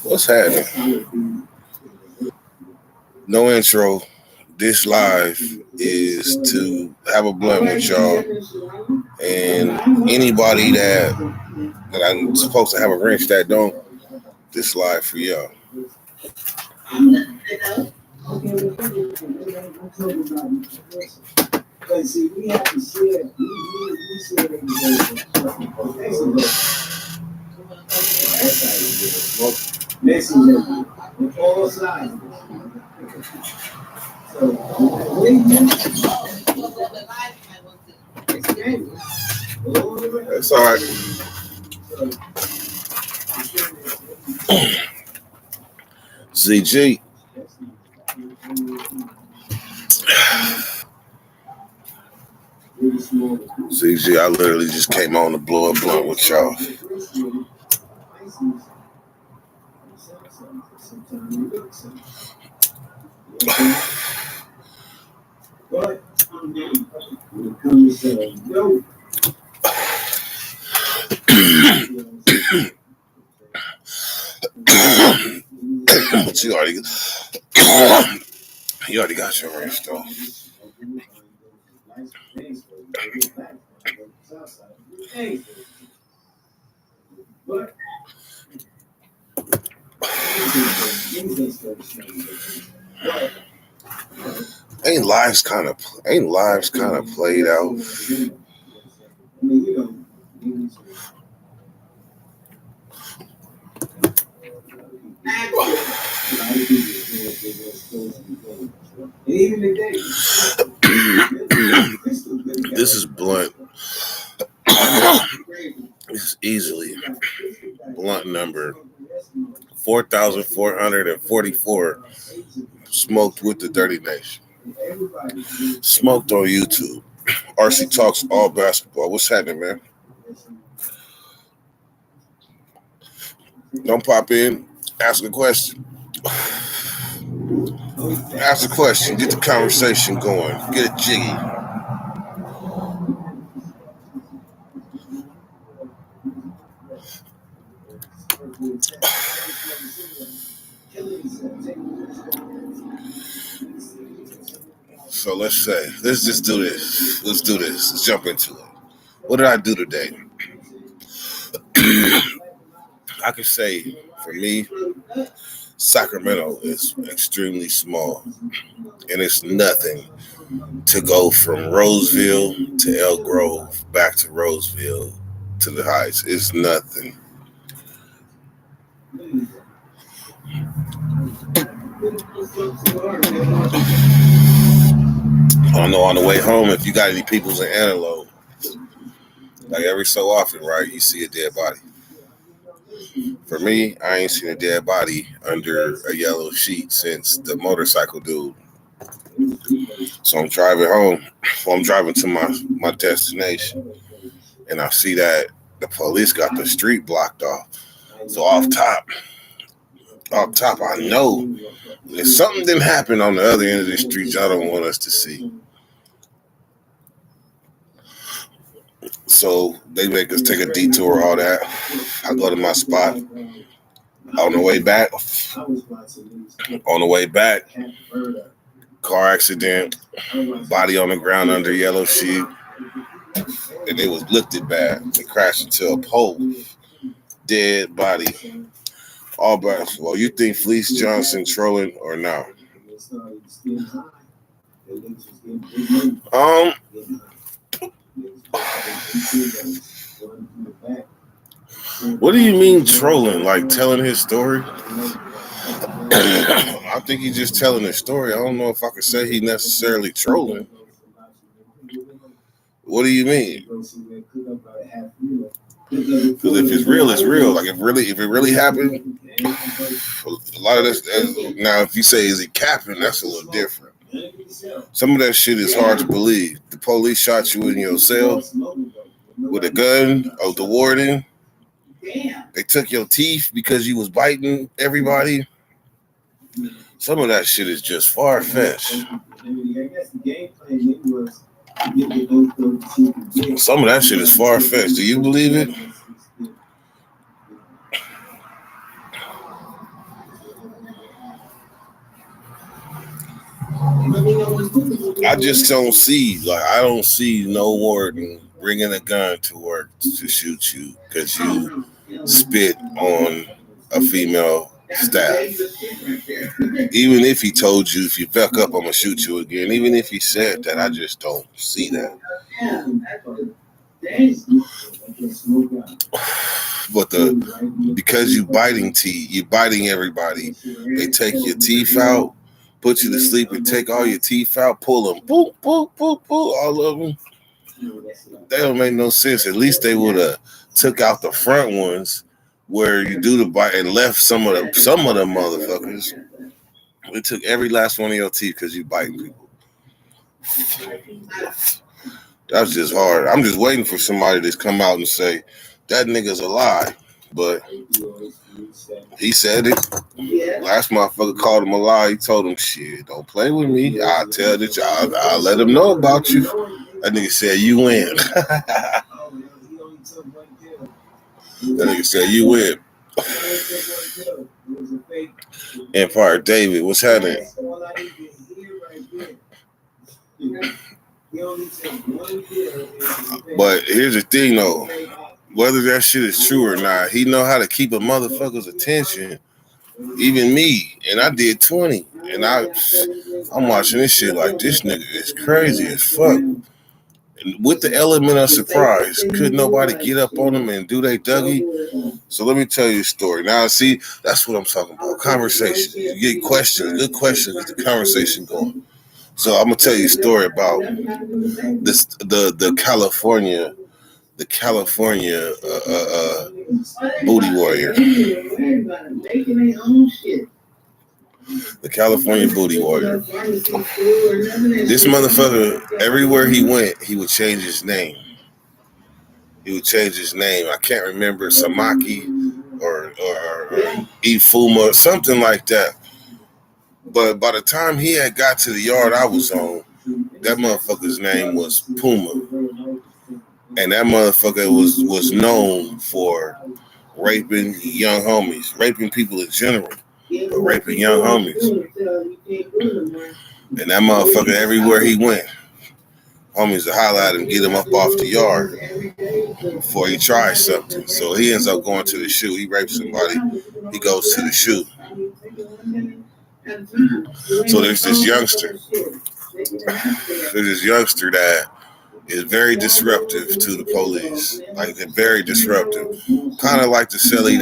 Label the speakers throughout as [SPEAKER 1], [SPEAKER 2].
[SPEAKER 1] What's happening? No intro. This live is to have a blunt with y'all, and anybody that I'm supposed to have a wrench that don't. This live for y'all. That's all right. ZG. ZG, I literally just came on to blow a blunt with y'all. But you already got your wrench though. Ain't lives kind of played out? This is blunt. This is easily blunt number 4,444. Smoked with the Dirty Nation. Smoked on YouTube. RC Talks All Basketball. What's happening, man? Don't pop in. Ask a question. Ask a question. Get the conversation going. Get it jiggy. So let's just do this. Let's do this. Let's jump into it. What did I do today? I could say, for me, Sacramento is extremely small. And it's nothing to go from Roseville to Elk Grove, back to Roseville to the Heights. It's nothing. I don't know on the way home if you got any peoples in Antelope. Like every so often, right, you see a dead body. For me, I ain't seen a dead body under a yellow sheet since the motorcycle dude. So I'm driving home. I'm driving to my destination. And I see that the police got the street blocked off. So off top, I know if something didn't happen on the other end of the street, y'all don't want us to see. So they make us take a detour, all that. I go to my spot. On the way back, car accident, body on the ground under yellow sheet, and it was lifted bad. It crashed into a pole, dead body. All basketball. You think Fleece Johnson trolling or not? What do you mean trolling? Like telling his story? I think he's just telling his story. I don't know if I could say he necessarily trolling. What do you mean? Because if it's real, it's real. Like if it really happened, a lot of this. Now, if you say is it capping, that's a little different. Some of that shit is hard to believe. The police shot you in your cell with a gun of the warden. They took your teeth because you was biting everybody. Some of that shit is just far-fetched. Some of that shit is far-fetched. Do you believe it? I just don't see, I don't see no warden bringing a gun to work to shoot you because you spit on a female staff. Even if he told you, if you fuck up, I'm gonna shoot you again. Even if he said that, I just don't see that. But because you biting teeth, you biting everybody. They take your teeth out, put you to sleep, and take all your teeth out, pull them, boop, boop, boop, boop, all of them. That don't make no sense. At least they would have took out the front ones where you do the bite and left some of them motherfuckers. They took every last one of your teeth because you biting people. That's just hard. I'm just waiting for somebody to come out and say that nigga's a lie, but he said it. Last motherfucker called him a lie. He told him, "Shit, don't play with me. I'll tell the job. I'll let him know about you." That nigga said, "You win." That nigga said, "You win." Empire David, what's happening? But here's the thing, though. Whether that shit is true or not, he know how to keep a motherfucker's attention. Even me, and I did 20, and I'm watching this shit like this nigga is crazy as fuck. And with the element of surprise, could nobody get up on him and do they Dougie? So let me tell you a story. Now, see, that's what I'm talking about. Conversation. You get questions, good questions, get the conversation going. So I'm gonna tell you a story about this, the California booty warrior. The California booty warrior. This motherfucker, everywhere he went, he would change his name. I can't remember, Samaki or Ifuma, something like that. But by the time he had got to the yard I was on, that motherfucker's name was Puma. And that motherfucker was known for raping young homies, raping people in general, but raping young homies. And that motherfucker, everywhere he went, homies would holler at him, get him up off the yard before he tries something. So he ends up going to the shoe. He rapes somebody. He goes to the shoe. So there's this youngster. That is very disruptive to the police. Like, they're very disruptive. Kind of like the celly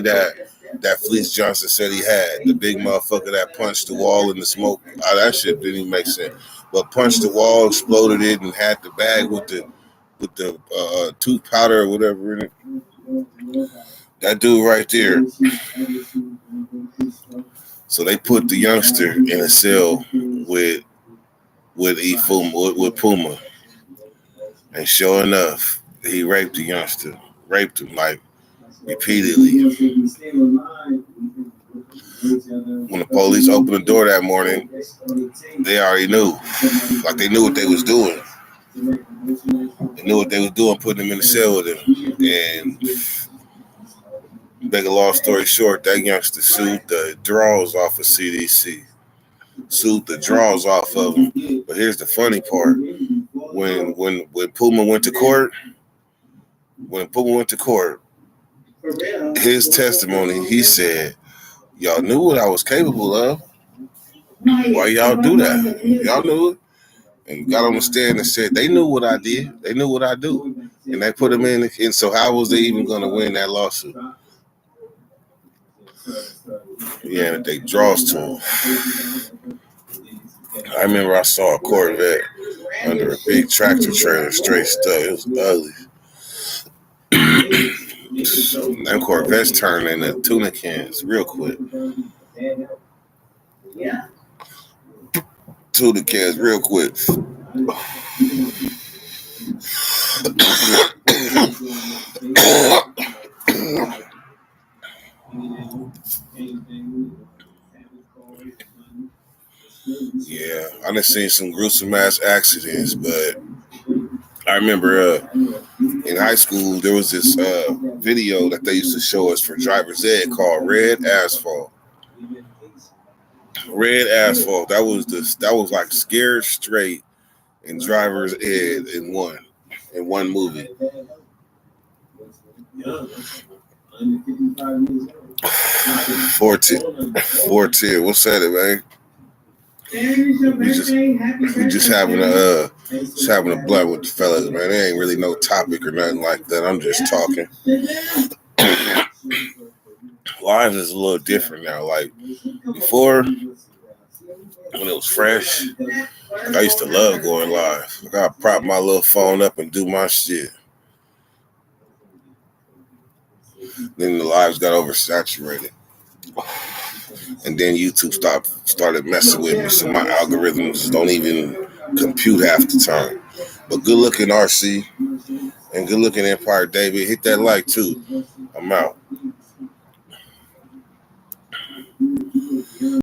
[SPEAKER 1] that Fleece Johnson said he had. The big motherfucker that punched the wall in the smoke. That shit didn't even make sense. But punched the wall, exploded it, and had the bag with the tooth powder or whatever in it. That dude right there. So they put the youngster in a cell with Puma. And sure enough, he raped the youngster. Raped him, like, repeatedly. When the police opened the door that morning, they already knew. Like, they knew what they was doing. They knew what they was doing, putting him in the cell with him. And make a long story short, that youngster sued the draws off of CDC. Sued the draws off of him. But here's the funny part. When Puma went to court, his testimony, he said, "Y'all knew what I was capable of. Why y'all do that? Y'all knew it." And got on the stand and said, they knew what I did. They knew what I do. And they put him in. And so how was they even going to win that lawsuit? Yeah, they draws to him. I remember I saw a Corvette under a big tractor trailer, straight stuff. It was ugly. Them Corvettes turned into tuna cans real quick. Tuna cans real quick. Yeah, I done seen some gruesome ass accidents, but I remember in high school there was this video that they used to show us for driver's ed called Red Asphalt. Red Asphalt. That was like Scared Straight and driver's ed in one movie. 410. What's that, man? We just having a blunt with the fellas, man. There ain't really no topic or nothing like that. I'm just talking. Lives is a little different now. Like before, when it was fresh, I used to love going live. Like I prop my little phone up and do my shit. Then the lives got oversaturated. And then YouTube started messing with me, so my algorithms don't even compute half the time. But good looking RC and good looking Empire David. Hit that like too. I'm out.